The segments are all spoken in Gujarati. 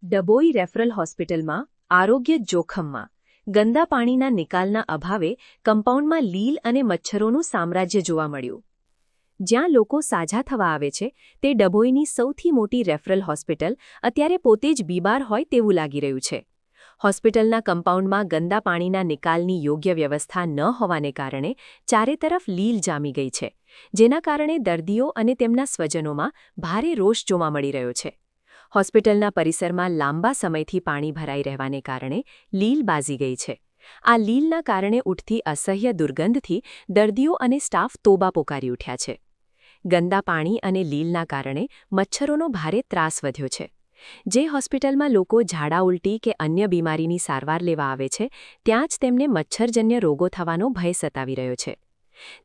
ડભોઈ રેફરલ હોસ્પિટલમાં આરોગ્ય જોખમમાં ગંદા પાણીના નિકાલના અભાવે કમ્પાઉન્ડમાં લીલ અને મચ્છરોનું સામ્રાજ્ય જોવા મળ્યું. જ્યાં લોકો સાજા થવા આવે છે તે ડભોઈની સૌથી મોટી રેફરલ હોસ્પિટલ અત્યારે પોતે જ બીમાર હોય તેવું લાગી રહ્યું છે. હોસ્પિટલના કમ્પાઉન્ડમાં ગંદા પાણીના નિકાલની યોગ્ય વ્યવસ્થા ન હોવાને કારણે ચારે તરફ લીલ જામી ગઈ છે, જેના કારણે દર્દીઓ અને તેમના સ્વજનોમાં ભારે રોષ જોવા મળી રહ્યો છે. હોસ્પિટલના પરિસરમાં લાંબા સમયથી પાણી ભરાઈ રહેવાને કારણે લીલ બાજી ગઈ છે. આ લીલના કારણે ઉઠતી અસહ્ય દુર્ગંધથી દર્દીઓ અને સ્ટાફ તોબા પોકારી ઉઠ્યા છે. ગંદા પાણી અને લીલના કારણે મચ્છરોનો ભારે ત્રાસ વધ્યો છે. જે હોસ્પિટલમાં લોકો ઝાડા ઉલટી કે અન્ય બીમારીની સારવાર લેવા આવે છે, ત્યાં જ તેમને મચ્છરજન્ય રોગો થવાનો ભય સતાવી રહ્યો છે.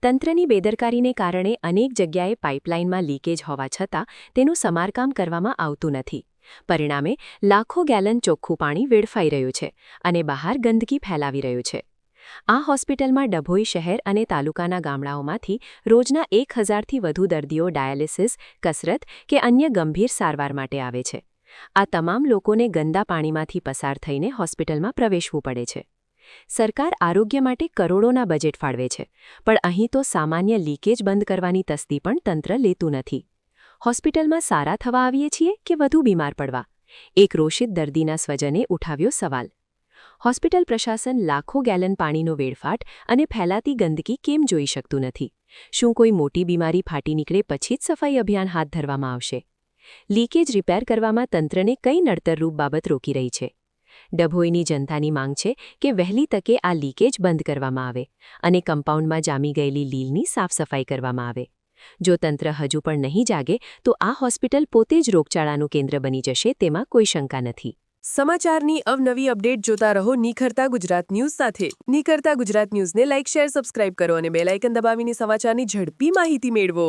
તંત્રની બેદરકારીને કારણે અનેક જગ્યાએ પાઇપલાઇનમાં લીકેજ હોવા છતાં તેનું સમારકામ કરવામાં આવતું નથી. પરિણામે લાખો ગેલન ચોખ્ખું પાણી વેડફાઈ રહ્યું છે અને બહાર ગંદકી ફેલાવી રહ્યું છે. આ હોસ્પિટલમાં ડભોઈ શહેર અને તાલુકાના ગામડાઓમાંથી રોજના 1000થી વધુ દર્દીઓ ડાયાલિસિસ, કસરત કે અન્ય ગંભીર સારવાર માટે આવે છે. આ તમામ લોકોને ગંદા પાણીમાંથી પસાર થઈને હોસ્પિટલમાં પ્રવેશવું પડે છે. સરકાર આરોગ્ય માટે કરોડોના બજેટ ફાળવે છે, પણ અહીં તો સામાન્ય લીકેજ બંધ કરવાની તસ્દી પણ તંત્ર લેતું નથી. હોસ્પિટલમાં સારા થવા આવીએ છીએ કે વધુ બીમાર પડવા? એક રોષિત દર્દીના સ્વજને ઉઠાવ્યો સવાલ. હોસ્પિટલ પ્રશાસન લાખો ગેલન પાણીનો વેડફાટ અને ફેલાતી ગંદકી કેમ જોઈ શકતું નથી? શું કોઈ મોટી બીમારી ફાટી નીકળે પછી જ સફાઈ અભિયાન હાથ ધરવામાં આવશે? લીકેજ રિપેર કરવામાં તંત્રને કઈ નડતરરૂપ બાબત રોકી રહી છે? ડભોઈની જનતાની માંગ છે કે વહેલી તકે આ લીકેજ બંધ કરવામાં આવે અને કમ્પાઉન્ડમાં જામી ગયેલી લીલની સાફસફાઈ કરવામાં આવે. જો તંત્ર હજુ પણ નહીં જાગે તો આ હોસ્પિટલ પોતે જ રોગચાળાનું કેન્દ્ર બની જશે તેમાં કોઈ શંકા નથી. સમાચારની અવનવી અપડેટ જોતા રહો નિખરતા ગુજરાત ન્યૂઝ સાથે. નિખરતા ગુજરાત ન્યૂઝને લાઇક, શેર, સબસ્ક્રાઇબ કરો અને બેલ આઇકન દબાવીને સમાચારની ઝડપી માહિતી મેળવો.